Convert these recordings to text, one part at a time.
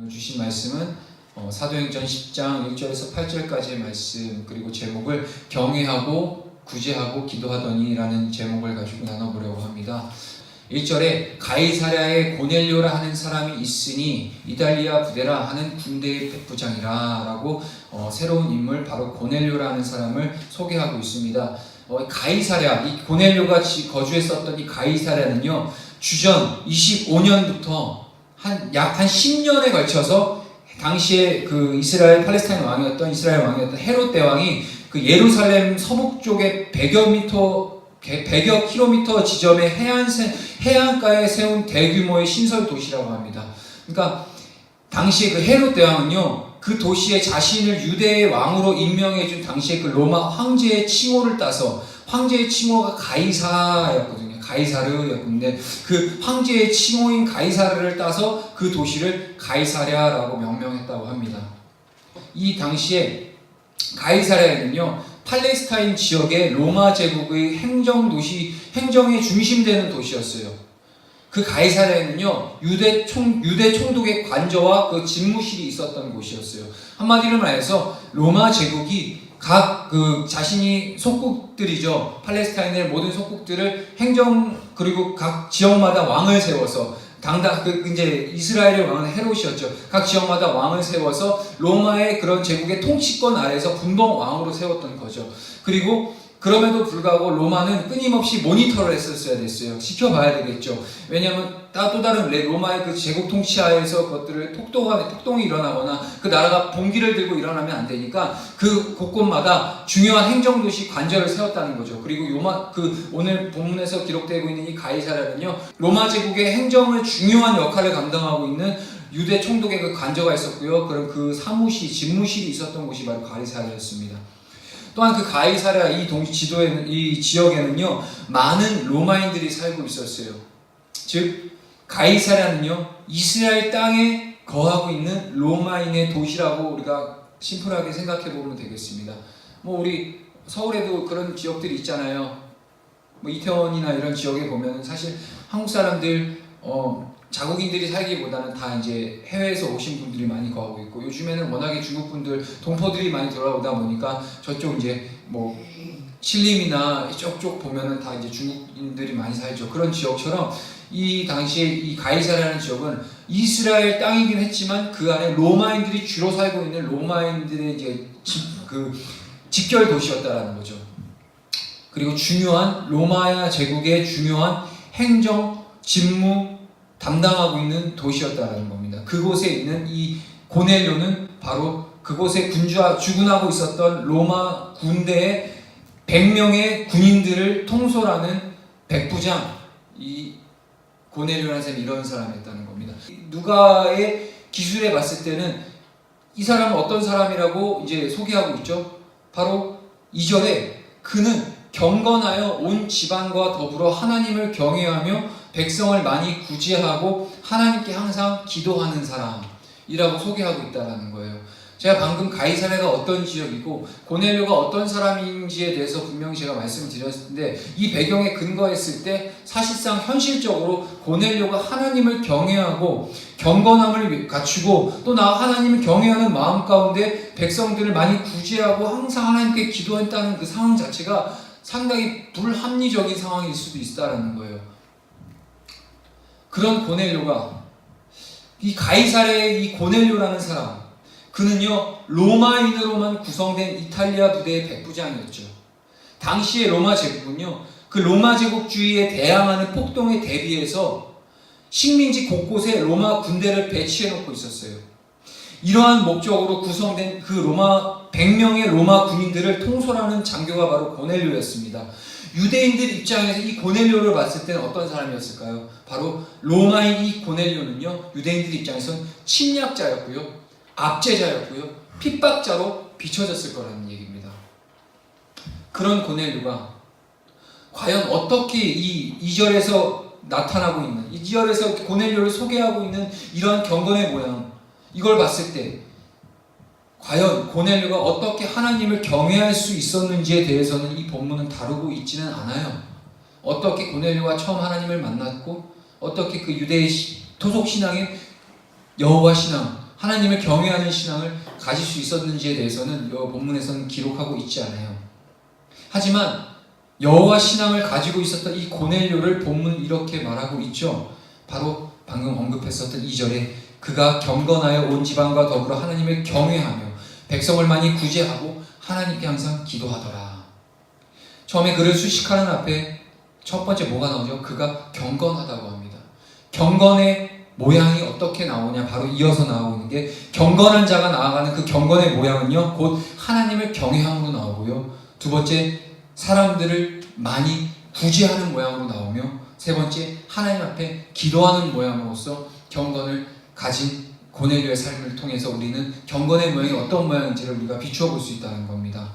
오늘 주신 말씀은 사도행전 10장 1절에서 8절까지의 말씀, 그리고 제목을 경외하고 구제하고 기도하더니 라는 제목을 가지고 나눠보려고 합니다. 1절에 가이사랴에 고넬료라 하는 사람이 있으니 이달리아 부대라 하는 군대의 백부장이라 라고 새로운 인물, 바로 고넬료라 하는 사람을 소개하고 있습니다. 가이사랴, 이 고넬료가 거주했었던 이 가이사랴는요, 주전 25년부터 약 10년에 걸쳐서 당시에 그 이스라엘 왕이었던 헤롯 대왕이 그 예루살렘 서북 쪽에 100여 킬로미터 지점의 해안가에 세운 대규모의 신설 도시라고 합니다. 그러니까 당시에 그 헤롯 대왕은요, 그 도시에 자신을 유대의 왕으로 임명해준 당시에 그 로마 황제의 칭호를 따서, 황제의 칭호가 가이사였거든요. 가이사르였는데 그 황제의 칭호인 가이사르를 따서 그 도시를 가이사랴라고 명명했다고 합니다. 이 당시에 가이사랴에는요, 팔레스타인 지역의 로마 제국의 행정의 중심되는 도시였어요. 그 가이사랴에는요, 유대 총독의 관저와 그 집무실이 있었던 곳이었어요. 한마디로 말해서 로마 제국이 자신이 속국들이죠. 팔레스타인의 모든 속국들을 그리고 각 지역마다 왕을 세워서, 이제 이스라엘의 왕은 헤롯이었죠. 각 지역마다 왕을 세워서 로마의 그런 제국의 통치권 아래에서 분봉 왕으로 세웠던 거죠. 그리고 그럼에도 불구하고 로마는 끊임없이 모니터를 했었어야 됐어요. 지켜봐야 되겠죠. 왜냐하면 또 다른 로마의 그 제국 통치하에서 그것들을 폭동이 일어나거나 그 나라가 봉기를 들고 일어나면 안 되니까 그 곳곳마다 중요한 행정도시 관저를 세웠다는 거죠. 그리고 오늘 본문에서 기록되고 있는 이 가이사랴는요, 로마 제국의 행정을 중요한 역할을 감당하고 있는 유대 총독의 그 관저가 있었고요. 그런 그 집무실이 있었던 곳이 바로 가이사랴였습니다. 또한 그 가이사랴 이 지역에는요, 많은 로마인들이 살고 있었어요. 즉 가이사랴는요, 이스라엘 땅에 거하고 있는 로마인의 도시라고 우리가 심플하게 생각해 보면 되겠습니다. 우리 서울에도 그런 지역들이 있잖아요. 이태원이나 이런 지역에 보면 사실 한국 사람들 자국인들이 살기보다는 다 이제 해외에서 오신 분들이 많이 거하고 있고, 요즘에는 워낙에 중국 분들, 동포들이 많이 돌아오다 보니까 저쪽 이제 신림이나 이쪽 보면은 다 이제 중국인들이 많이 살죠. 그런 지역처럼 이 당시에 이 가이사랴라는 지역은 이스라엘 땅이긴 했지만 그 안에 로마인들이 주로 살고 있는 로마인들의 이제 직결 도시였다라는 거죠. 그리고 로마야 제국의 중요한 행정, 직무 담당하고 있는 도시였다는 겁니다. 그곳에 있는 이 고넬료는 바로 그곳에 주군하고 있었던 로마 군대의 100명의 군인들을 통솔하는 백부장, 이 고넬료라는 사람이 이런 사람이었다는 겁니다. 누가의 기술에 봤을 때는 이 사람은 어떤 사람이라고 이제 소개하고 있죠. 바로 2절에 그는 경건하여 온 집안과 더불어 하나님을 경외하며 백성을 많이 구제하고 하나님께 항상 기도하는 사람이라고 소개하고 있다는 거예요. 제가 방금 가이사랴가 어떤 지역이고 고넬료가 어떤 사람인지에 대해서 분명히 제가 말씀을 드렸는데, 이 배경에 근거했을 때 사실상 현실적으로 고넬료가 하나님을 경외하고 경건함을 갖추고 또 하나님을 경외하는 마음 가운데 백성들을 많이 구제하고 항상 하나님께 기도했다는 그 상황 자체가 상당히 불합리적인 상황일 수도 있다는 거예요. 그런 고넬료가, 이 가이사랴의 이 고넬료라는 사람, 그는요 로마인으로만 구성된 이탈리아 부대의 백부장이었죠. 당시의 로마 제국은요, 그 로마 제국주의에 대항하는 폭동에 대비해서 식민지 곳곳에 로마 군대를 배치해 놓고 있었어요. 이러한 목적으로 구성된 그 100명의 로마 군인들을 통솔하는 장교가 바로 고넬료였습니다. 유대인들 입장에서 이 고넬료를 봤을 때는 어떤 사람이었을까요? 바로 로마인 이 고넬료는요, 유대인들 입장에서는 침략자였고요, 압제자였고요, 핍박자로 비춰졌을 거라는 얘기입니다. 그런 고넬료가 과연 어떻게 이 2절에서 나타나고 있는, 2절에서 고넬료를 소개하고 있는 이러한 경건의 모양, 이걸 봤을 때 과연 고넬료가 어떻게 하나님을 경외할 수 있었는지에 대해서는 이 본문은 다루고 있지는 않아요. 어떻게 고넬료가 처음 하나님을 만났고, 어떻게 그 유대의 토속 신앙인 여호와 신앙, 하나님을 경외하는 신앙을 가질 수 있었는지에 대해서는 이 본문에서는 기록하고 있지 않아요. 하지만 여호와 신앙을 가지고 있었던 이 고넬료를 본문 이렇게 말하고 있죠. 바로 방금 언급했었던 2절에 그가 경건하여 온 지방과 더불어 하나님을 경외하며 백성을 많이 구제하고 하나님께 항상 기도하더라. 처음에 그를 수식하는 앞에 첫 번째 뭐가 나오죠? 그가 경건하다고 합니다. 경건의 모양이 어떻게 나오냐? 바로 이어서 나오는 게 경건한 자가 나아가는 그 경건의 모양은요, 곧 하나님을 경외함으로 나오고요. 두 번째, 사람들을 많이 구제하는 모양으로 나오며, 세 번째, 하나님 앞에 기도하는 모양으로서 경건을 가진 고넬료의 삶을 통해서 우리는 경건의 모양이 어떤 모양인지를 우리가 비추어 볼 수 있다는 겁니다.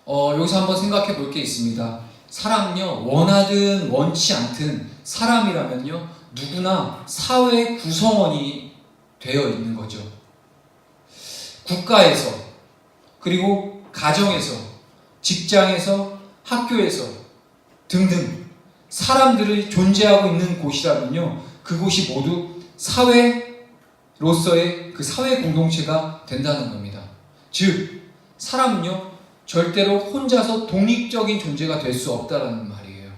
여기서 한번 생각해 볼 게 있습니다. 사람은요, 원하든 원치 않든 사람이라면요, 누구나 사회 구성원이 되어 있는 거죠. 국가에서, 그리고 가정에서, 직장에서, 학교에서 등등 사람들이 존재하고 있는 곳이라면요, 그곳이 모두 사회로서의 그 사회 공동체가 된다는 겁니다. 즉, 사람은요, 절대로 혼자서 독립적인 존재가 될 수 없다는 말이에요.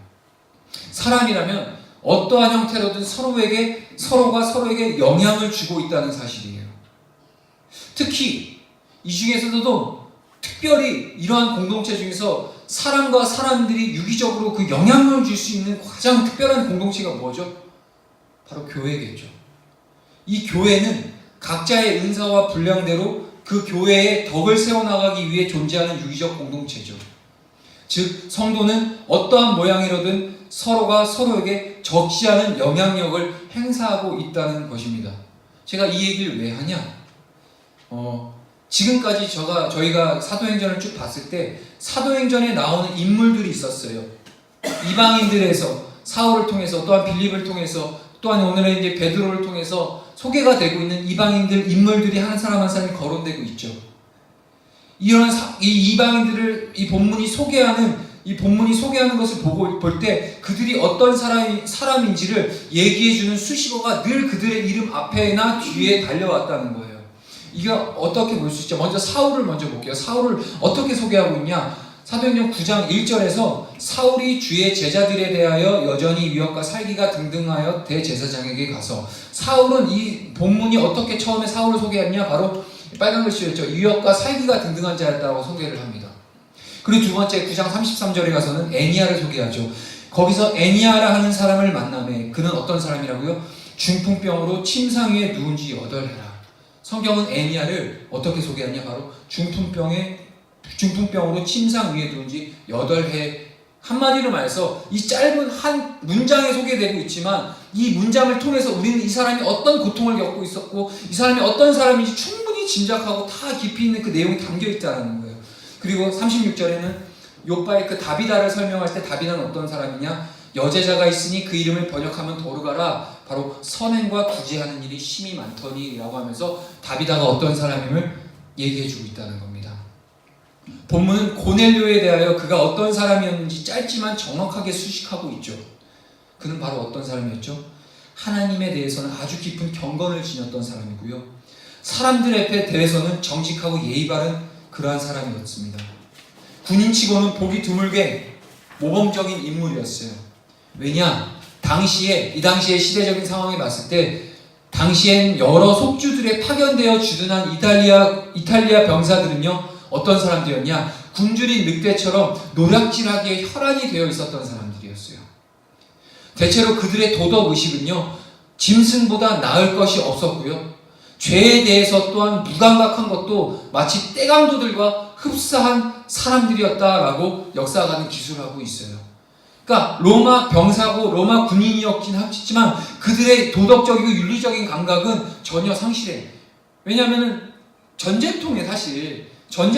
사람이라면 어떠한 형태로든 서로가 서로에게 영향을 주고 있다는 사실이에요. 특히 이 중에서도 특별히 이러한 공동체 중에서 사람과 사람들이 유기적으로 그 영향을 줄 수 있는 가장 특별한 공동체가 뭐죠? 바로 교회겠죠. 이 교회는 각자의 은사와 분량대로 그 교회의 덕을 세워나가기 위해 존재하는 유기적 공동체죠. 즉, 성도는 어떠한 모양이로든 서로가 서로에게 적시하는 영향력을 행사하고 있다는 것입니다. 제가 이 얘기를 왜 하냐? 지금까지 저희가 사도행전을 쭉 봤을 때 사도행전에 나오는 인물들이 있었어요. 이방인들에서 사울을 통해서, 또한 빌립을 통해서, 또한 오늘의 이제 베드로를 통해서 소개가 되고 있는 이방인들 인물들이 한 사람 한 사람이 거론되고 있죠. 이런 이 이방인들을 이 본문이 소개하는 것을 볼 때 그들이 어떤 사람인지를 얘기해주는 수식어가 늘 그들의 이름 앞에나 뒤에 달려왔다는 거예요. 이게 어떻게 볼 수 있죠? 먼저 사울을 먼저 볼게요. 사울을 어떻게 소개하고 있냐? 사도행전 9장 1절에서 사울이 주의 제자들에 대하여 여전히 위협과 살기가 등등하여 대제사장에게 가서, 사울은 이 본문이 어떻게 처음에 사울을 소개했냐? 바로 빨간 글씨였죠. 위협과 살기가 등등한 자였다고 소개를 합니다. 그리고 두 번째 9장 33절에 가서는 애니야를 소개하죠. 거기서 애니야라 하는 사람을 만나매 그는 어떤 사람이라고요? 중풍병으로 침상 위에 누운 지 8해라. 성경은 애니야를 어떻게 소개하냐? 바로 중풍병으로 침상 위에 누운 지 8해. 한마디로 말해서 이 짧은 한 문장에 소개되고 있지만 이 문장을 통해서 우리는 이 사람이 어떤 고통을 겪고 있었고 이 사람이 어떤 사람인지 충분히 짐작하고 다 깊이 있는 그 내용이 담겨 있다는 거예요. 그리고 36절에는 욥바의 그 다비다를 설명할 때 다비다는 어떤 사람이냐? 여제자가 있으니 그 이름을 번역하면 도르가라. 바로 선행과 구제하는 일이 심히 많더니 라고 하면서 다비다가 어떤 사람임을 얘기해주고 있다는 겁니다. 본문은 고넬료에 대하여 그가 어떤 사람이었는지 짧지만 정확하게 수식하고 있죠. 그는 바로 어떤 사람이었죠? 하나님에 대해서는 아주 깊은 경건을 지녔던 사람이고요. 사람들 앞에 대해서는 정직하고 예의 바른 그러한 사람이었습니다. 군인치고는 보기 드물게 모범적인 인물이었어요. 왜냐? 이 당시의 시대적인 상황에 봤을 때 당시엔 여러 속주들에 파견되어 주둔한 이탈리아 병사들은요, 어떤 사람들이었냐? 굶주린 늑대처럼 노략질하기에 혈안이 되어 있었던 사람들이었어요. 대체로 그들의 도덕의식은요, 짐승보다 나을 것이 없었고요, 죄에 대해서 또한 무감각한 것도 마치 떼강도들과 흡사한 사람들이었다라고 역사가는 기술하고 있어요. 그러니까 로마 병사고 로마 군인이었긴 하지만 그들의 도덕적이고 윤리적인 감각은 전혀 상실해. 왜냐하면 전쟁통에 사실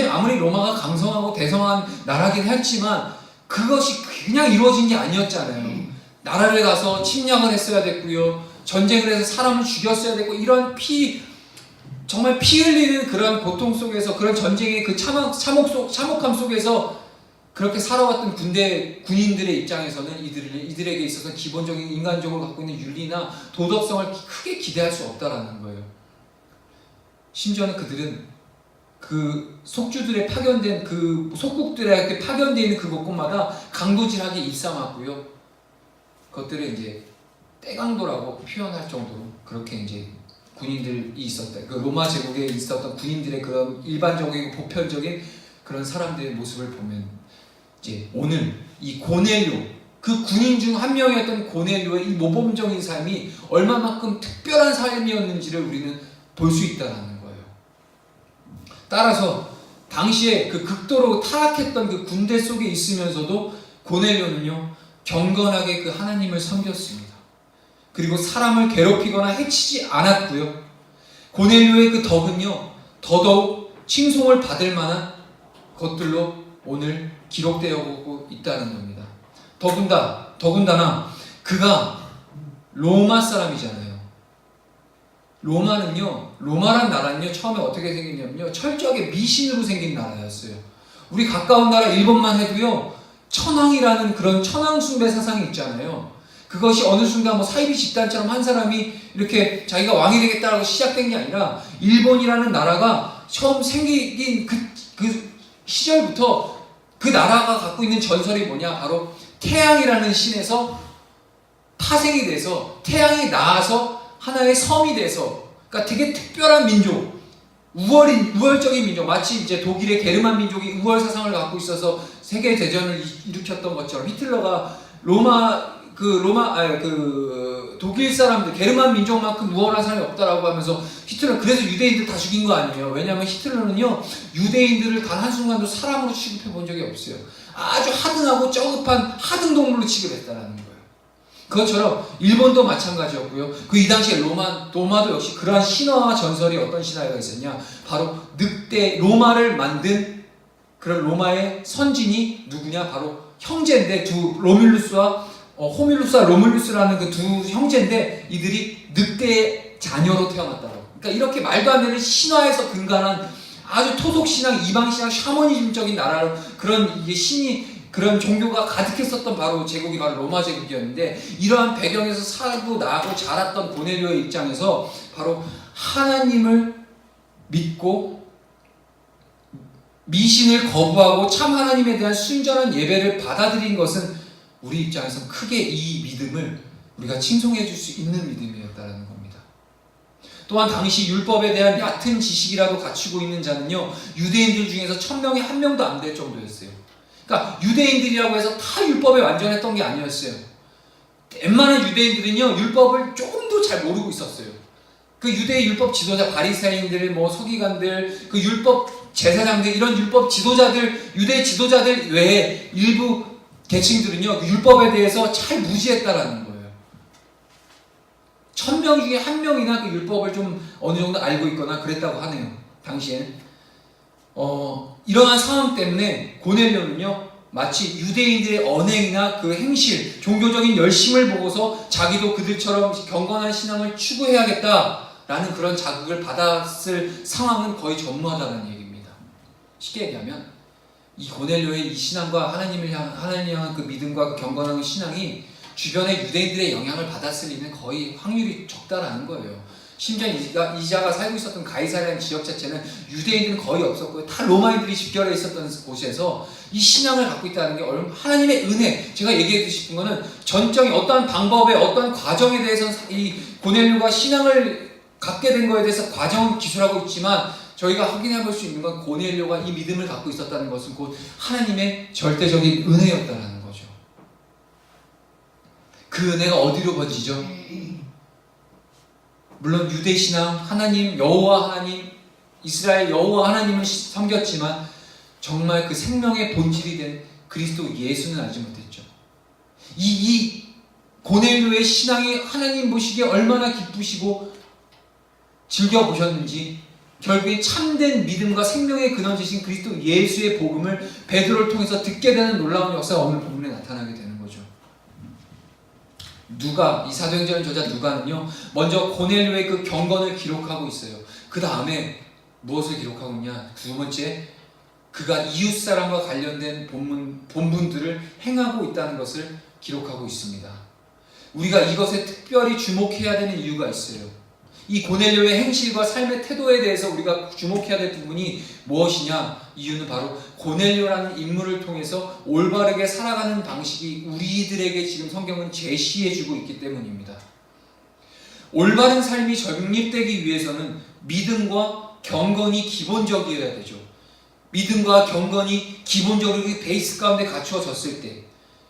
아무리 로마가 강성하고 대성한 나라긴 했지만 그것이 그냥 이루어진 게 아니었잖아요. 나라를 가서 침략을 했어야 됐고요, 전쟁을 해서 사람을 죽였어야 됐고, 이런 정말 피 흘리는 그런 고통 속에서, 그런 전쟁의 그 참혹함 속에서 그렇게 살아왔던 군인들의 입장에서는 이들에게 있어서 기본적인 인간적으로 갖고 있는 윤리나 도덕성을 크게 기대할 수 없다라는 거예요. 심지어는 그들은 그 속주들의 파견된 그 속국들에 파견되어 있는 그 곳곳마다 강도질하게 일삼았고요. 그것들을 이제 떼강도라고 표현할 정도로 그렇게 이제 군인들이 있었다. 그 로마 제국에 있었던 군인들의 그런 일반적이고 보편적인 그런 사람들의 모습을 보면 이제 오늘 이 고넬료, 그 군인 중 한 명이었던 고넬료의 이 모범적인 삶이 얼마만큼 특별한 삶이었는지를 우리는 볼 수 있다는 거예요. 따라서 당시에 그 극도로 타락했던 그 군대 속에 있으면서도 고넬료는요 경건하게 그 하나님을 섬겼습니다. 그리고 사람을 괴롭히거나 해치지 않았고요. 고넬료의 그 덕은요 더더욱 칭송을 받을 만한 것들로 오늘 기록되어 오고 있다는 겁니다. 더군다나 그가 로마 사람이잖아요. 로마란 나라는요 처음에 어떻게 생겼냐면요 철저하게 미신으로 생긴 나라였어요. 우리 가까운 나라 일본만 해도요 천황이라는 그런 천황 숭배 사상이 있잖아요. 그것이 어느 순간 뭐 사이비 집단처럼 한 사람이 이렇게 자기가 왕이 되겠다라고 시작된 게 아니라 일본이라는 나라가 처음 생긴 그 시절부터 그 나라가 갖고 있는 전설이 뭐냐, 바로 태양이라는 신에서 파생이 돼서 태양이 나와서 하나의 섬이 돼서, 그러니까 되게 특별한 민족, 우월적인 민족, 마치 이제 독일의 게르만 민족이 우월 사상을 갖고 있어서 세계 대전을 일으켰던 것처럼 히틀러가 독일 사람들, 게르만 민족만큼 우월한 사람이 없다라고 하면서 히틀러, 그래서 유대인들 다 죽인 거 아니에요. 왜냐하면 히틀러는요 유대인들을 단 한순간도 사람으로 취급해 본 적이 없어요. 아주 하등하고 쩌급한 하등 동물로 취급했다라는 거예요. 그것처럼 일본도 마찬가지였고요. 그 이 당시에 로마도 역시 그러한 신화와 전설이 어떤 신화가 있었냐, 바로 늑대, 로마를 만든 그런 로마의 선진이 누구냐, 바로 형제인데 두 로뮬루스와 호밀루스와 로뮬루스라는 그 두 형제인데 이들이 늑대의 자녀로 태어났다고. 그러니까 이렇게 말도 안 되는 신화에서 근간한 아주 토속신앙, 이방신앙, 샤머니즘적인 나라로 그런 이게 신이, 그런 종교가 가득했었던 바로 제국이 바로 로마 제국이었는데, 이러한 배경에서 살고 나고 자랐던 고넬료의 입장에서 바로 하나님을 믿고 미신을 거부하고 참 하나님에 대한 순전한 예배를 받아들인 것은 우리 입장에서 크게 이 믿음을 우리가 칭송해 줄 수 있는 믿음이었다는 겁니다. 또한 당시 율법에 대한 얕은 지식이라도 갖추고 있는 자는요 유대인들 중에서 1000명에 1명도 안 될 정도였어요. 그러니까 유대인들이라고 해서 다 율법에 완전했던 게 아니었어요. 웬만한 유대인들은요 율법을 조금도 잘 모르고 있었어요. 그 유대의 율법 지도자, 바리새인들, 뭐 서기관들, 그 율법 제사장들, 이런 율법 지도자들, 유대 지도자들 외에 일부 계층들은요 그 율법에 대해서 잘 무시했다라는 거예요. 1000명 중에 1명이나 그 율법을 좀 어느 정도 알고 있거나 그랬다고 하네요. 당시엔 이러한 상황 때문에 고넬료는요 마치 유대인들의 언행이나 그 행실, 종교적인 열심을 보고서 자기도 그들처럼 경건한 신앙을 추구해야겠다라는 그런 자극을 받았을 상황은 거의 전무하다는 얘기입니다. 쉽게 얘기하면 이 고넬료의 이 신앙과 하나님 향한 그 믿음과 그 경건한 신앙이 주변의 유대인들의 영향을 받았을 리는 거의 확률이 적다라는 거예요. 심지어 이자가 살고 있었던 가이사랴 지역 자체는 유대인들은 거의 없었고요. 다 로마인들이 집결해 있었던 곳에서 이 신앙을 갖고 있다는 게 하나님의 은혜, 제가 얘기해 주고 싶은 거는 전적인 어떠한 방법에, 어떠한 과정에 대해서 이 고넬료가 신앙을 갖게 된 거에 대해서 과정을 기술하고 있지만, 저희가 확인해 볼 수 있는 건 고넬료가 이 믿음을 갖고 있었다는 것은 곧 하나님의 절대적인 은혜였다는 거죠. 그 은혜가 어디로 번지죠? 물론 유대신앙, 하나님, 여호와 하나님, 이스라엘 여호와 하나님을 섬겼지만 정말 그 생명의 본질이 된 그리스도 예수는 알지 못했죠. 이 고넬료의 신앙이 하나님 보시기에 얼마나 기쁘시고 즐겨보셨는지, 결국에 참된 믿음과 생명의 근원이신 그리스도 예수의 복음을 베드로를 통해서 듣게 되는 놀라운 역사가 오늘 본문에 나타나게 되는 거죠. 누가, 이 사도행전 저자 누가는요 먼저 고넬료의 그 경건을 기록하고 있어요. 그 다음에 무엇을 기록하고 있냐, 두 번째, 그가 이웃사람과 관련된 본분들을 행하고 있다는 것을 기록하고 있습니다. 우리가 이것에 특별히 주목해야 되는 이유가 있어요. 이 고넬료의 행실과 삶의 태도에 대해서 우리가 주목해야 될 부분이 무엇이냐? 이유는 바로 고넬료라는 인물을 통해서 올바르게 살아가는 방식이 우리들에게 지금 성경은 제시해주고 있기 때문입니다. 올바른 삶이 정립되기 위해서는 믿음과 경건이 기본적이어야 되죠. 믿음과 경건이 기본적으로 베이스 가운데 갖추어졌을 때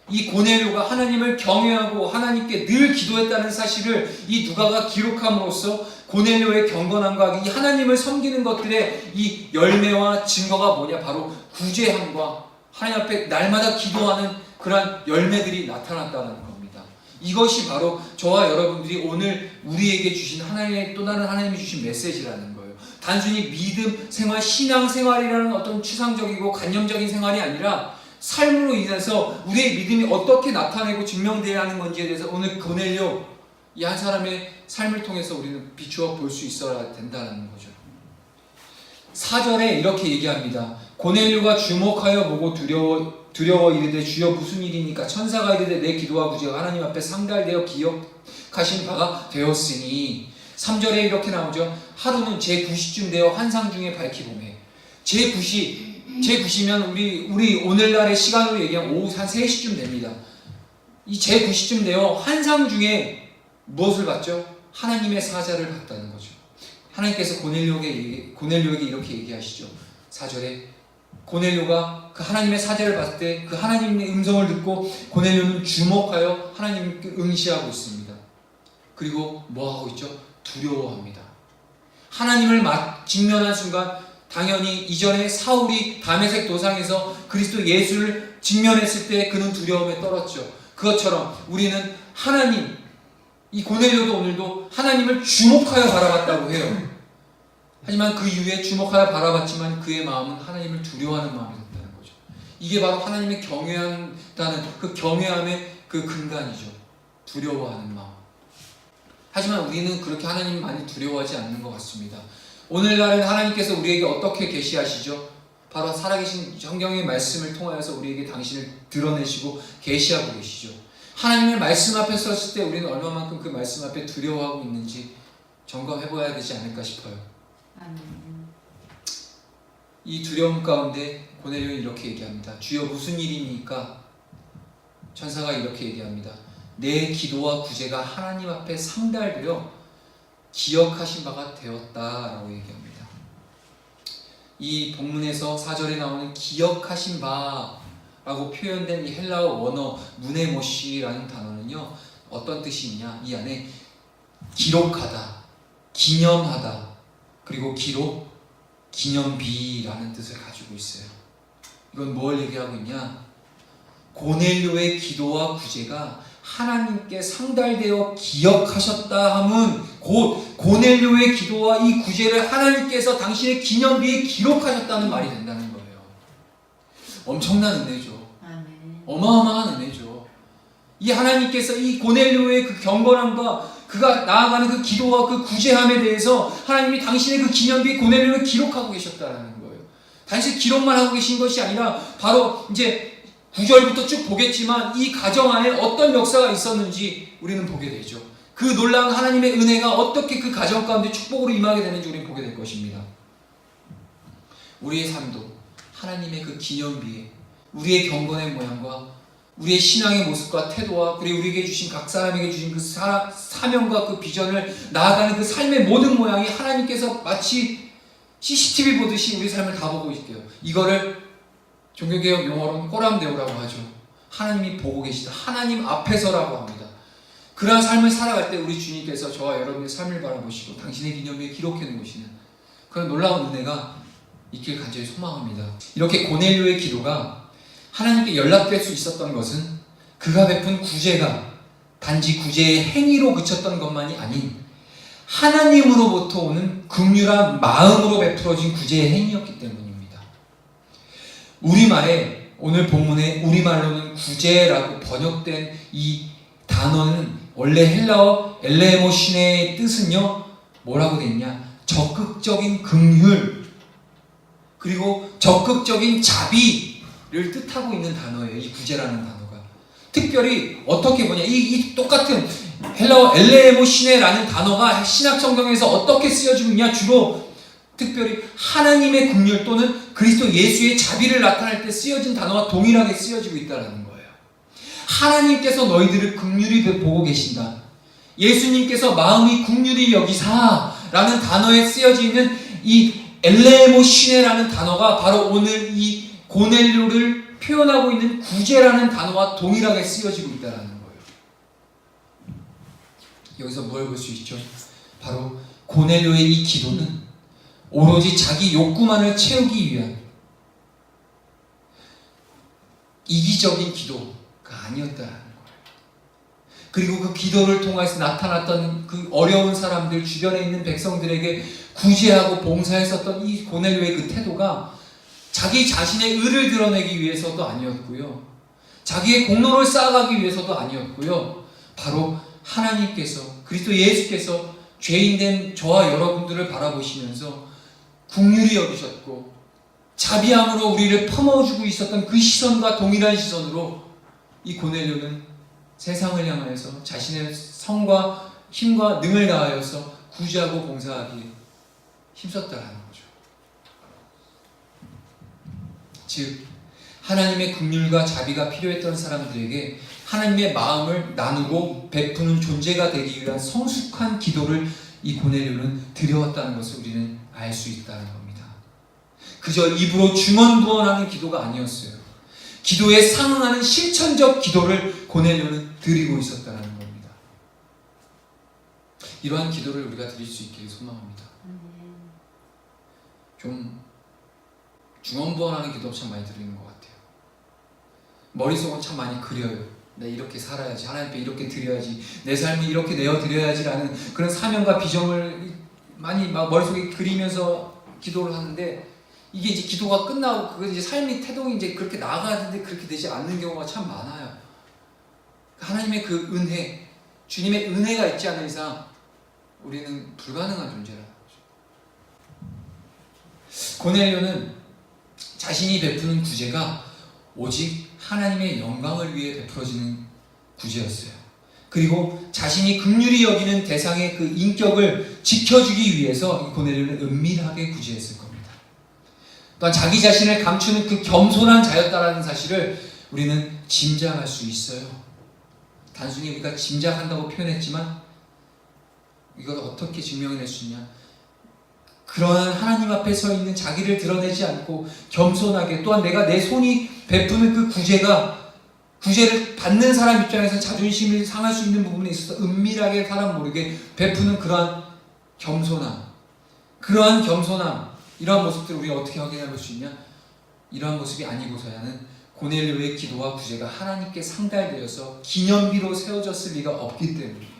이 고넬료가 하나님을 경외하고 하나님께 늘 기도했다는 사실을 이 누가가 기록함으로써 고넬료의 경건함과 이 하나님을 섬기는 것들의 이 열매와 증거가 뭐냐? 바로 구제함과 하나님 앞에 날마다 기도하는 그러한 열매들이 나타났다는 겁니다. 이것이 바로 저와 여러분들이 오늘 우리에게 주신 하나님의 또 다른 하나님이 주신 메시지라는 거예요. 단순히 믿음 생활, 신앙 생활이라는 어떤 추상적이고 관념적인 생활이 아니라 삶으로 인해서 우리의 믿음이 어떻게 나타내고 증명되어야 하는 건지에 대해서 오늘 고넬료 이 한 사람의 삶을 통해서 우리는 비추어 볼 수 있어야 된다는 거죠. 4절에 이렇게 얘기합니다. 고넬료가 주목하여 보고 두려워 이르되 주여 무슨 일이니까? 천사가 이르되 내 기도와 구제가 하나님 앞에 상달되어 기억하신 바가 되었으니. 3절에 이렇게 나오죠. 하루는 제9시쯤 되어 환상 중에 밝히 보매. 제9시면 우리 오늘날의 시간으로 얘기하면 오후 한 3시쯤 됩니다. 이 제9시쯤 되어 환상 중에 무엇을 봤죠? 하나님의 사자를 봤다는 거죠. 하나님께서 고넬료에게 이렇게 얘기하시죠. 4절에 고넬료가 그 하나님의 사자를 봤을 때 그 하나님의 음성을 듣고 고넬료는 주목하여 하나님께 응시하고 있습니다. 그리고 뭐하고 있죠? 두려워합니다. 하나님을 직면한 순간 당연히 이전에 사울이 다메섹 도상에서 그리스도 예수를 직면했을 때 그는 두려움에 떨었죠. 그것처럼 우리는 하나님, 이 고넬료도 오늘도 하나님을 주목하여 바라봤다고 해요. 하지만 그 이후에 주목하여 바라봤지만 그의 마음은 하나님을 두려워하는 마음이 됐다는 거죠. 이게 바로 하나님의 경외한다는 그 경외함의 그 근간이죠. 두려워하는 마음. 하지만 우리는 그렇게 하나님을 많이 두려워하지 않는 것 같습니다. 오늘날은 하나님께서 우리에게 어떻게 계시하시죠? 바로 살아계신 성경의 말씀을 통하여서 우리에게 당신을 드러내시고 계시하고 계시죠. 하나님의 말씀 앞에 섰을 때 우리는 얼마만큼 그 말씀 앞에 두려워하고 있는지 점검해봐야 되지 않을까 싶어요. 이 두려움 가운데 고넬료는 이렇게 얘기합니다. 주여 무슨 일입니까? 천사가 이렇게 얘기합니다. 내 기도와 구제가 하나님 앞에 상달되어 기억하신 바가 되었다라고 얘기합니다. 이 본문에서 4절에 나오는 기억하신 바라고 표현된 이 헬라어 원어 무네모시라는 단어는요, 어떤 뜻이 있냐? 이 안에 기록하다, 기념하다, 그리고 기록, 기념비라는 뜻을 가지고 있어요. 이건 뭘 얘기하고 있냐? 고넬료의 기도와 구제가 하나님께 상달되어 기억하셨다 함은 곧 고넬료의 기도와 이 구제를 하나님께서 당신의 기념비에 기록하셨다는 말이 된다는 거예요. 엄청난 은혜죠. 어마어마한 은혜죠. 이 하나님께서 이 고넬료의 그 경건함과 그가 나아가는 그 기도와 그 구제함에 대해서 하나님이 당신의 그 기념비에 고넬료를 기록하고 계셨다는 거예요. 단지 기록만 하고 계신 것이 아니라 바로 이제 9절부터 쭉 보겠지만 이 가정 안에 어떤 역사가 있었는지 우리는 보게 되죠. 그 놀라운 하나님의 은혜가 어떻게 그 가정 가운데 축복으로 임하게 되는지 우리는 보게 될 것입니다. 우리의 삶도 하나님의 그 기념비에 우리의 경건의 모양과 우리의 신앙의 모습과 태도와 그리고 우리에게 주신 각 사람에게 주신 그 사명과 그 비전을 나아가는 그 삶의 모든 모양이 하나님께서 마치 CCTV 보듯이 우리 삶을 다 보고 있게요. 이거를 종교개혁 용어로는 꼬람데오라고 하죠. 하나님이 보고 계시다. 하나님 앞에서라고 합니다. 그러한 삶을 살아갈 때 우리 주님께서 저와 여러분의 삶을 바라보시고 당신의 기념비에 기록해 놓으시는 그런 놀라운 은혜가 있길 간절히 소망합니다. 이렇게 고넬료의 기도가 하나님께 연락될 수 있었던 것은 그가 베푼 구제가 단지 구제의 행위로 그쳤던 것만이 아닌 하나님으로부터 오는 긍휼한 마음으로 베풀어진 구제의 행위였기 때문입니다. 우리말에 오늘 본문에 우리말로는 구제라고 번역된 이 단어는 원래 헬라어 엘레모신의 뜻은요 뭐라고 돼 있냐? 적극적인 긍휼 그리고 적극적인 자비를 뜻하고 있는 단어예요. 이 구제라는 단어가 특별히 어떻게 보냐? 이 똑같은 헬라어 엘레모시네라는 단어가 신약 성경에서 어떻게 쓰여지고 있냐? 주로 특별히 하나님의 긍휼 또는 그리스도 예수의 자비를 나타낼 때 쓰여진 단어와 동일하게 쓰여지고 있다는 거예요. 하나님께서 너희들을 긍휼히 보고 계신다. 예수님께서 마음이 긍휼히 여기사라는 단어에 쓰여져 있는 이 엘레모시네라는 단어가 바로 오늘 이 고넬료를 표현하고 있는 구제라는 단어와 동일하게 쓰여지고 있다는 거예요. 여기서 뭘 볼 수 있죠? 바로 고넬료의 이 기도는 오로지 자기 욕구만을 채우기 위한 이기적인 기도가 아니었다는 거예요. 그리고 그 기도를 통해서 나타났던 그 어려운 사람들, 주변에 있는 백성들에게 구제하고 봉사했었던 이 고넬료의 그 태도가 자기 자신의 의를 드러내기 위해서도 아니었고요. 자기의 공로를 쌓아가기 위해서도 아니었고요. 바로 하나님께서, 그리스도 예수께서 죄인된 저와 여러분들을 바라보시면서 긍휼히 여기셨고 자비함으로 우리를 품어주고 있었던 그 시선과 동일한 시선으로 이 고넬료는 세상을 향하여서 자신의 성과 힘과 능을 다하여서 구제하고 봉사하기에 힘썼다라는 거죠. 즉 하나님의 긍휼과 자비가 필요했던 사람들에게 하나님의 마음을 나누고 베푸는 존재가 되기 위한 성숙한 기도를 이 고넬료는 드려왔다는 것을 우리는 알 수 있다는 겁니다. 그저 입으로 중언부언하는 기도가 아니었어요. 기도에 상응하는 실천적 기도를 고넬료는 드리고 있었다는 겁니다. 이러한 기도를 우리가 드릴 수 있기를 소망합니다. 좀 중언부언하는 기도 참 많이 드리는 것 같아요. 머릿속은 참 많이 그려요. 나 이렇게 살아야지, 하나님께 이렇게 드려야지, 내 삶을 이렇게 내어드려야지라는 그런 사명과 비전을 많이 막 머릿속에 그리면서 기도를 하는데, 이게 이제 기도가 끝나고 그 이제 삶의 태동이 이제 그렇게 나아가야 되는데 그렇게 되지 않는 경우가 참 많아요. 하나님의 그 은혜, 주님의 은혜가 있지 않은 이상 우리는 불가능한 존재라는 거죠. 고넬료는 자신이 베푸는 구제가 오직 하나님의 영광을 위해 베풀어지는 구제였어요. 그리고 자신이 긍휼히 여기는 대상의 그 인격을 지켜주기 위해서 이 고넬료는 은밀하게 구제했을 겁니다. 또한 자기 자신을 감추는 그 겸손한 자였다라는 사실을 우리는 짐작할 수 있어요. 단순히 우리가 짐작한다고 표현했지만 이걸 어떻게 증명해낼 수 있냐? 그러한 하나님 앞에 서 있는 자기를 드러내지 않고 겸손하게, 또한 내가 내 손이 베푸는 그 구제를 받는 사람 입장에서 자존심이 상할 수 있는 부분에 있어서 은밀하게 사람 모르게 베푸는 그러한 겸손함, 이러한 모습들을 우리가 어떻게 확인할 수 있냐? 이러한 모습이 아니고서야는 고넬료의 기도와 구제가 하나님께 상달되어서 기념비로 세워졌을 리가 없기 때문이에요.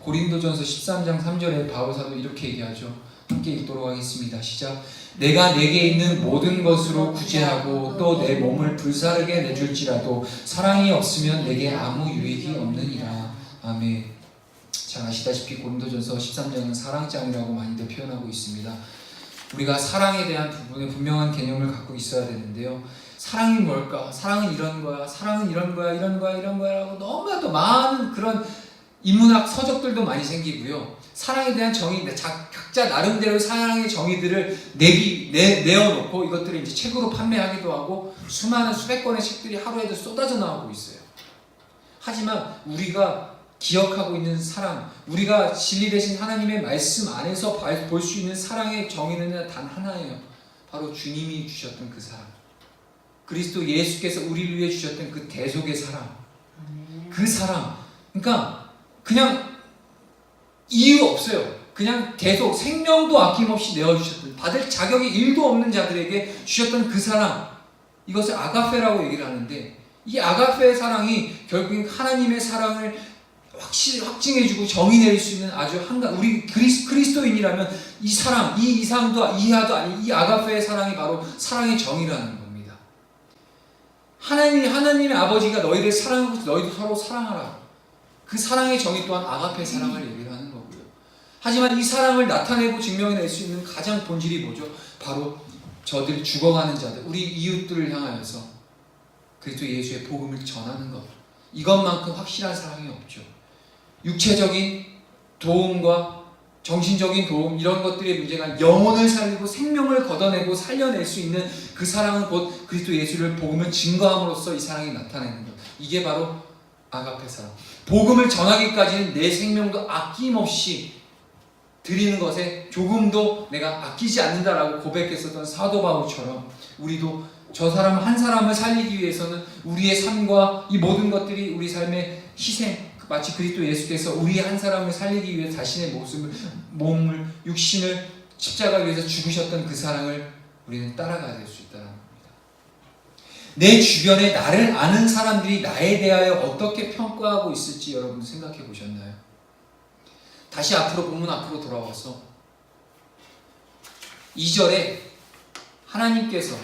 고린도전서 13장 3절에 바울 사도 이렇게 얘기하죠. 함께 읽도록 하겠습니다. 시작. 내가 내게 있는 모든 것으로 구제하고 또 내 몸을 불사르게 내줄지라도 사랑이 없으면 내게 아무 유익이 없느니라. 아멘. 잘 아시다시피 고린도전서 13장은 사랑장이라고 많이들 표현하고 있습니다. 우리가 사랑에 대한 부분에 분명한 개념을 갖고 있어야 되는데요. 사랑이 뭘까? 사랑은 이런 거야. 사랑은 이런 거야. 이런 거야. 이런 거야. 라고 너무나도 많은 그런 인문학 서적들도 많이 생기고요. 사랑에 대한 정의, 각자 나름대로 사랑의 정의들을 내어놓고 이것들을 이제 책으로 판매하기도 하고 수많은 수백 권의 책들이 하루에도 쏟아져 나오고 있어요. 하지만 우리가 기억하고 있는 사랑, 우리가 진리 되신 하나님의 말씀 안에서 볼 수 있는 사랑의 정의는 단 하나예요. 바로 주님이 주셨던 그 사랑, 그리스도 예수께서 우리를 위해 주셨던 그 대속의 사랑, 그 사랑. 그러니까 그냥 이유 없어요. 그냥 계속 생명도 아낌없이 내어주셨던, 받을 자격이 1도 없는 자들에게 주셨던 그 사랑, 이것을 아가페라고 얘기를 하는데, 이 아가페의 사랑이 결국 하나님의 사랑을 확실히 확증해주고 정의 내릴 수 있는 아주 우리 그리스도인이라면 이 사랑, 이 이상도 이하도 아닌 이 아가페의 사랑이 바로 사랑의 정의라는 겁니다. 하나님의 아버지가 너희를 사랑하고 너희도 서로 사랑하라. 그 사랑의 정의 또한 아가페 사랑을 얘기를 하는 거고요. 하지만 이 사랑을 나타내고 증명해낼 수 있는 가장 본질이 뭐죠? 바로 저들 죽어가는 자들, 우리 이웃들을 향하여서 그리스도 예수의 복음을 전하는 것. 이것만큼 확실한 사랑이 없죠. 육체적인 도움과 정신적인 도움, 이런 것들의 문제가 영혼을 살리고 생명을 걷어내고 살려낼 수 있는 그 사랑은 곧 그리스도 예수를 복음을 증거함으로써 이 사랑이 나타내는 것. 이게 바로 아가페 사랑. 복음을 전하기까지는 내 생명도 아낌없이 드리는 것에 조금도 내가 아끼지 않는다라고 고백했었던 사도 바울처럼, 우리도 저 사람 한 사람을 살리기 위해서는 우리의 삶과 이 모든 것들이 우리 삶의 희생, 마치 그리스도 예수께서 우리 한 사람을 살리기 위해 자신의 몸을, 육신을 십자가 위에서 죽으셨던 그 사랑을 우리는 따라가야 될 수 있다는 겁니다. 내 주변에 나를 아는 사람들이 나에 대하여 어떻게 평가하고 있을지 여러분 생각해 보셨나요? 다시 본문 앞으로 돌아와서 2절에 하나님께서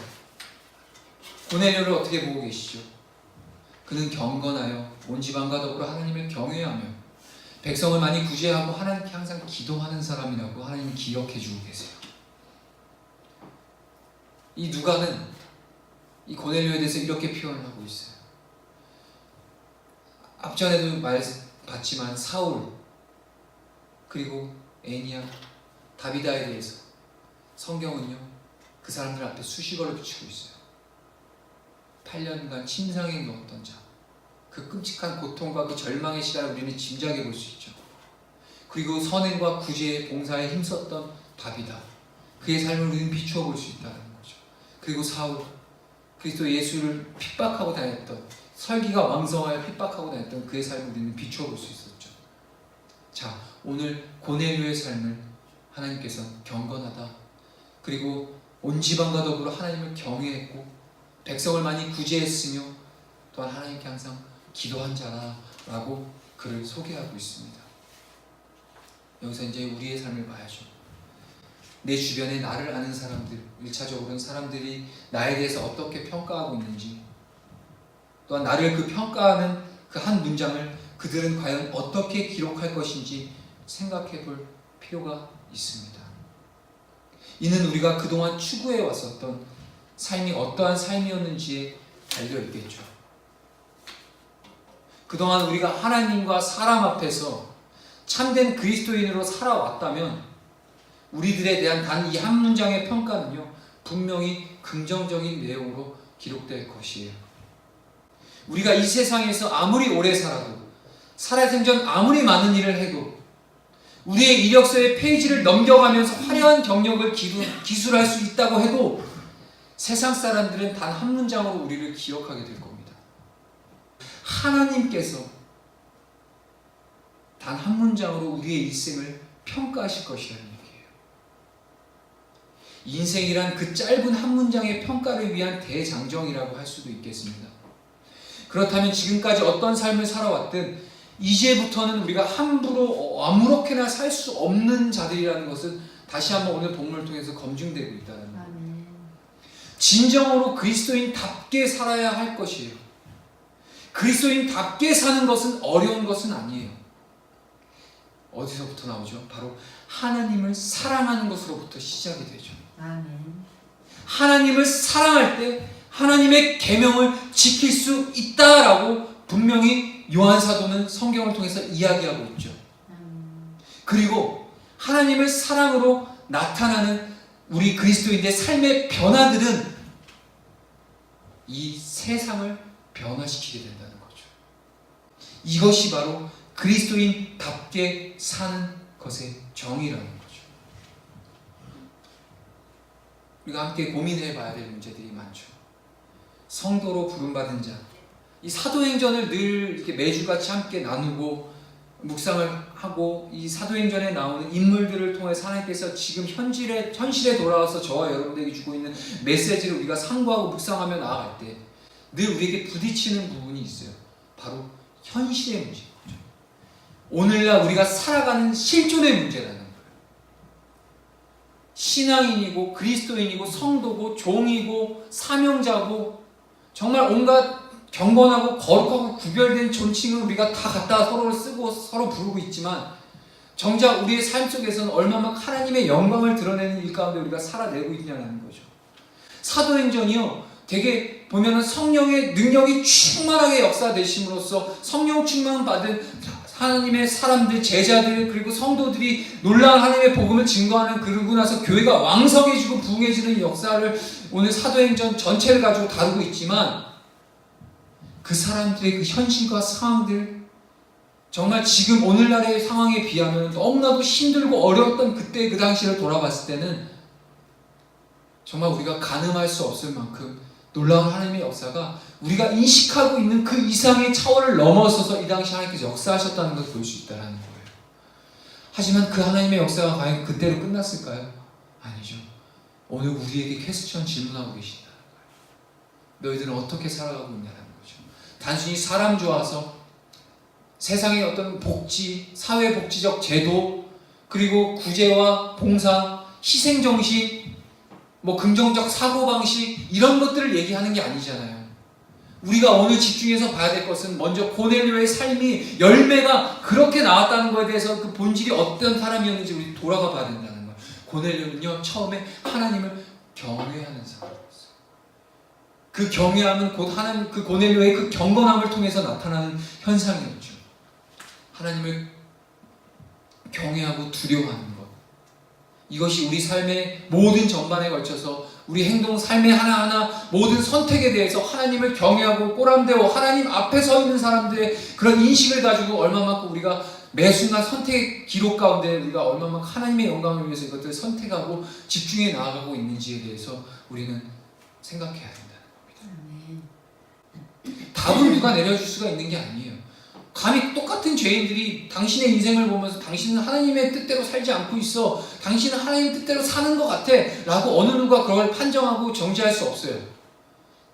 고넬료를 어떻게 보고 계시죠? 그는 경건하여 온 지방과 더불어 하나님을 경외하며 백성을 많이 구제하고 하나님께 항상 기도하는 사람이라고 하나님이 기억해주고 계세요. 이 누가는 이 고넬료에 대해서 이렇게 표현을 하고 있어요. 앞전에도 봤지만 사울, 그리고 애니야, 다비다에 대해서 성경은요 그 사람들 앞에 수식어를 붙이고 있어요. 8년간 침상에 누웠던 자, 그 끔찍한 고통과 그 절망의 시간을 우리는 짐작해 볼 수 있죠. 그리고 선행과 구제의 봉사에 힘썼던 다비다, 그의 삶을 우리는 비추어 볼 수 있다는 거죠. 그리고 사울, 그리스도 예수를 핍박하고 다녔던, 설기가 왕성하여 핍박하고 다녔던 그의 삶을 우리는 비추어 볼 수 있었죠. 자, 오늘 고넬료의 삶을 하나님께서 경건하다, 그리고 온 지방과 더불어 하나님을 경외했고 백성을 많이 구제했으며 또한 하나님께 항상 기도한 자라라고 그를 소개하고 있습니다. 여기서 이제 우리의 삶을 봐야죠. 내 주변에 나를 아는 사람들, 1차적으로는 사람들이 나에 대해서 어떻게 평가하고 있는지, 또한 나를 그 평가하는 그 한 문장을 그들은 과연 어떻게 기록할 것인지 생각해 볼 필요가 있습니다. 이는 우리가 그동안 추구해 왔었던 삶이 어떠한 삶이었는지에 달려있겠죠. 그동안 우리가 하나님과 사람 앞에서 참된 그리스도인으로 살아왔다면 우리들에 대한 단 이 한 문장의 평가는요 분명히 긍정적인 내용으로 기록될 것이에요. 우리가 이 세상에서 아무리 오래 살아도, 살아생전 아무리 많은 일을 해도, 우리의 이력서의 페이지를 넘겨가면서 화려한 경력을 기술할 수 있다고 해도 세상 사람들은 단 한 문장으로 우리를 기억하게 될 겁니다. 하나님께서 단 한 문장으로 우리의 일생을 평가하실 것이라는 얘기예요. 인생이란 그 짧은 한 문장의 평가를 위한 대장정이라고 할 수도 있겠습니다. 그렇다면 지금까지 어떤 삶을 살아왔든 이제부터는 우리가 함부로 아무렇게나 살 수 없는 자들이라는 것은 다시 한번 오늘 본문을 통해서 검증되고 있다는 거예요. 진정으로 그리스도인답게 살아야 할 것이에요. 그리스도인답게 사는 것은 어려운 것은 아니에요. 어디서부터 나오죠? 바로 하나님을 사랑하는 것으로부터 시작이 되죠. 아멘. 하나님을 사랑할 때 하나님의 계명을 지킬 수 있다라고 분명히 요한 사도는 성경을 통해서 이야기하고 있죠. 그리고 하나님을 사랑으로 나타나는 우리 그리스도인의 삶의 변화들은 이 세상을 변화시키게 된다는 거죠. 이것이 바로 그리스도인답게 사는 것의 정의라는 거죠. 우리가 함께 고민해 봐야 될 문제들이 많죠. 성도로 부름받은 자, 이 사도행전을 늘 이렇게 매주같이 함께 나누고 묵상을 하고 이 사도행전에 나오는 인물들을 통해서 하나님께서 지금 현실에 돌아와서 저와 여러분들에게 주고 있는 메시지를 우리가 상고하고 묵상하며 나아갈 때 늘 우리에게 부딪히는 부분이 있어요. 바로 현실의 문제인 거죠. 오늘날 우리가 살아가는 실존의 문제라는 거예요. 신앙인이고 그리스도인이고 성도고 종이고 사명자고 정말 온갖 경건하고 거룩하고 구별된 존칭을 우리가 다 갖다가 서로를 쓰고 서로 부르고 있지만 정작 우리의 삶 속에서는 얼마나 하나님의 영광을 드러내는 일 가운데 우리가 살아내고 있냐는 거죠. 사도행전이요 되게 보면은 성령의 능력이 충만하게 역사되심으로써 성령 충만 받은 하나님의 사람들, 제자들, 그리고 성도들이 놀라운 하나님의 복음을 증거하는, 그러고 나서 교회가 왕성해지고 부흥해지는 역사를 오늘 사도행전 전체를 가지고 다루고 있지만, 그 사람들의 그 현실과 상황들, 정말 지금 오늘날의 상황에 비하면 너무나도 힘들고 어려웠던 그때 그 당시를 돌아봤을 때는 정말 우리가 가늠할 수 없을 만큼 놀라운 하나님의 역사가 우리가 인식하고 있는 그 이상의 차원을 넘어서서 이 당시 하나님께서 역사하셨다는 것을 볼 수 있다는 거예요. 하지만 그 하나님의 역사가 과연 그때로 끝났을까요? 아니죠. 오늘 우리에게 퀘스천 질문하고 계신다는 거예요. 너희들은 어떻게 살아가고 있냐는 거죠. 단순히 사람 좋아서 세상의 어떤 복지, 사회복지적 제도, 그리고 구제와 봉사, 희생정신, 긍정적 사고방식, 이런 것들을 얘기하는 게 아니잖아요. 우리가 오늘 집중해서 봐야 될 것은 먼저 고넬료의 삶이, 열매가 그렇게 나왔다는 것에 대해서 그 본질이 어떤 사람이었는지 우리 돌아가 봐야 된다는 거예요. 고넬료는요, 처음에 하나님을 경외하는 사람이었어요. 그 경외함은 곧 하나님, 그 고넬료의 그 경건함을 통해서 나타나는 현상이었죠. 하나님을 경외하고 두려워하는 것. 이것이 우리 삶의 모든 전반에 걸쳐서 우리 행동, 삶의 하나하나 모든 선택에 대해서 하나님을 경외하고 꼬람대고 하나님 앞에 서 있는 사람들의 그런 인식을 가지고 얼마만큼 우리가 매 순간 선택의 기록 가운데 우리가 얼마만큼 하나님의 영광을 위해서 이것들을 선택하고 집중해 나아가고 있는지에 대해서 우리는 생각해야 된다는 겁니다. 답을 누가 내려줄 수가 있는 게 아니에요. 감히 똑같은 죄인들이 당신의 인생을 보면서 당신은 하나님의 뜻대로 살지 않고 있어, 당신은 하나님의 뜻대로 사는 것 같아 라고 어느 누가 그걸 판정하고 정죄할 수 없어요.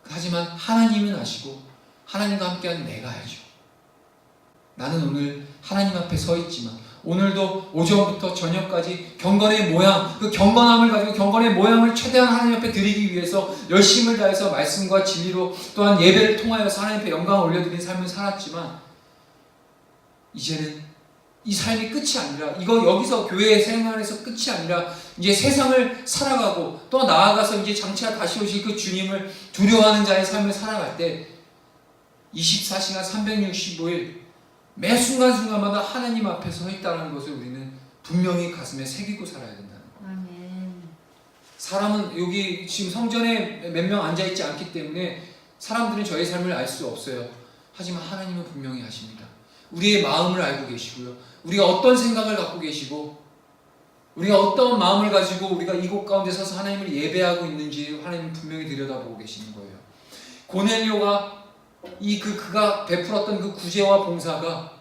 하지만 하나님은 아시고 하나님과 함께하는 내가 알죠. 나는 오늘 하나님 앞에 서 있지만 오늘도 오전부터 저녁까지 경건의 모양, 그 경건함을 가지고 경건의 모양을 최대한 하나님 앞에 드리기 위해서 열심을 다해서 말씀과 진리로 또한 예배를 통하여서 하나님 앞에 영광을 올려드린 삶을 살았지만, 이제는 이 삶이 끝이 아니라, 여기서 교회 생활에서 끝이 아니라 이제 세상을 살아가고 또 나아가서 이제 장차 다시 오실 그 주님을 두려워하는 자의 삶을 살아갈 때 24시간 365일 매 순간순간마다 하나님 앞에 서 있다는 것을 우리는 분명히 가슴에 새기고 살아야 된다는 거예요. 사람은 여기 지금 성전에 몇 명 앉아있지 않기 때문에 사람들은 저의 삶을 알 수 없어요. 하지만 하나님은 분명히 아십니다. 우리의 마음을 알고 계시고요, 우리가 어떤 생각을 갖고 계시고 우리가 어떤 마음을 가지고 우리가 이곳 가운데 서서 하나님을 예배하고 있는지 하나님은 분명히 들여다보고 계시는 거예요. 고넬료가 그가 베풀었던 그 구제와 봉사가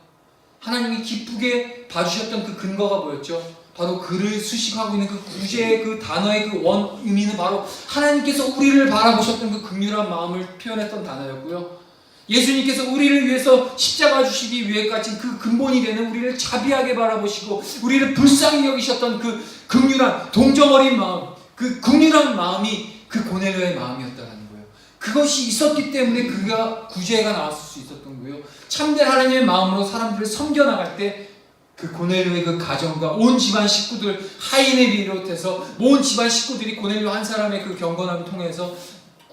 하나님이 기쁘게 봐주셨던 그 근거가 뭐였죠? 바로 그를 수식하고 있는 그 구제의 그 단어의 그 원 의미는 바로 하나님께서 우리를 바라보셨던 그 긍휼한 마음을 표현했던 단어였고요, 예수님께서 우리를 위해서 십자가 주시기 위해까지 그 근본이 되는 우리를 자비하게 바라보시고 우리를 불쌍히 여기셨던 그 긍휼한 동정어린 마음, 그 긍휼한 마음이 그 고넬료의 마음이었다는 거예요. 그것이 있었기 때문에 그가 구제가 나왔을 수 있었던 거예요. 참된 하나님의 마음으로 사람들을 섬겨나갈 때 그 고넬료의 그 가정과 온 집안 식구들, 하인을 비롯해서 온 집안 식구들이 고넬료 한 사람의 그 경건함을 통해서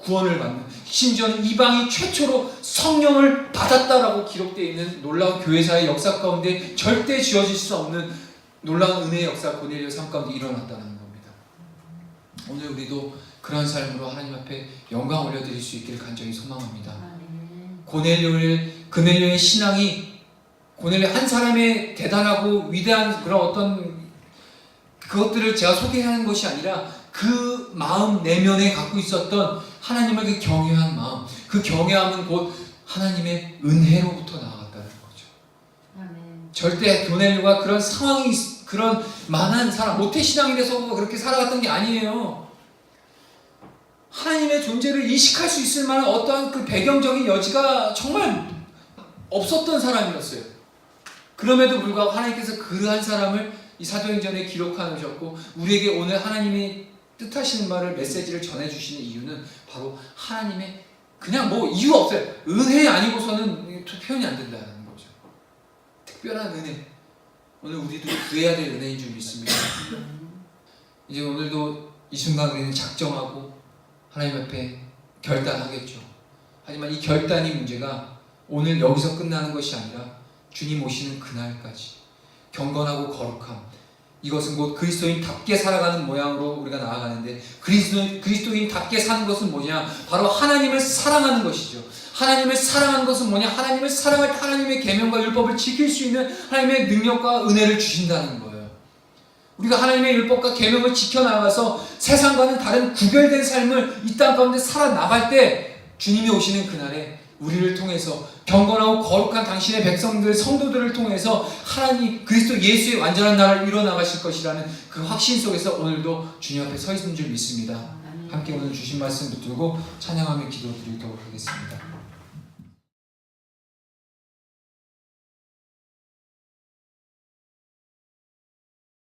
구원을 받는, 심지어는 이방이 최초로 성령을 받았다라고 기록되어 있는 놀라운 교회사의 역사 가운데 절대 지워질 수 없는 놀라운 은혜의 역사, 고넬료 삶 가운데 일어났다는 겁니다. 오늘 우리도 그런 삶으로 하나님 앞에 영광 올려드릴 수 있기를 간절히 소망합니다. 고넬료의 신앙이 고넬료 한 사람의 대단하고 위대한 그런 어떤 그것들을 제가 소개하는 것이 아니라 그 마음 내면에 갖고 있었던 하나님을 그 경외한 마음, 그 경외함은 곧 하나님의 은혜로부터 나아갔다는 거죠. 절대 고넬료가 그런 상황이, 그런 만한 사람, 모태신앙이 돼서 그렇게 살아갔던 게 아니에요. 하나님의 존재를 인식할 수 있을 만한 어떠한 그 배경적인 여지가 정말 없었던 사람이었어요. 그럼에도 불구하고 하나님께서 그러한 사람을 이 사도행전에 기록하셨고 우리에게 오늘 하나님이 뜻하시는 말을, 메시지를 전해주시는 이유는 바로 하나님의 그냥 이유 없어요. 은혜 아니고서는 표현이 안 된다는 거죠. 특별한 은혜. 오늘 우리도 구해야 될 은혜인 줄 믿습니다. 이제 오늘도 이 순간 우리는 작정하고 하나님 앞에 결단하겠죠. 하지만 이 결단이 문제가 오늘 여기서 끝나는 것이 아니라 주님 오시는 그날까지 경건하고 거룩함, 이것은 곧 그리스도인답게 살아가는 모양으로 우리가 나아가는데, 그리스도인답게 사는 것은 뭐냐? 바로 하나님을 사랑하는 것이죠. 하나님을 사랑하는 것은 뭐냐? 하나님을 사랑할 하나님의 계명과 율법을 지킬 수 있는 하나님의 능력과 은혜를 주신다는 거예요. 우리가 하나님의 율법과 계명을 지켜나가서 세상과는 다른 구별된 삶을 이 땅 가운데 살아나갈 때 주님이 오시는 그날에 우리를 통해서 경건하고 거룩한 당신의 백성들, 성도들을 통해서 하나님 그리스도 예수의 완전한 나라를 이뤄나가실 것이라는 그 확신 속에서 오늘도 주님 앞에 서 있는 줄 믿습니다. 함께 오늘 주신 말씀 붙들고 찬양하며 기도드리도록 하겠습니다.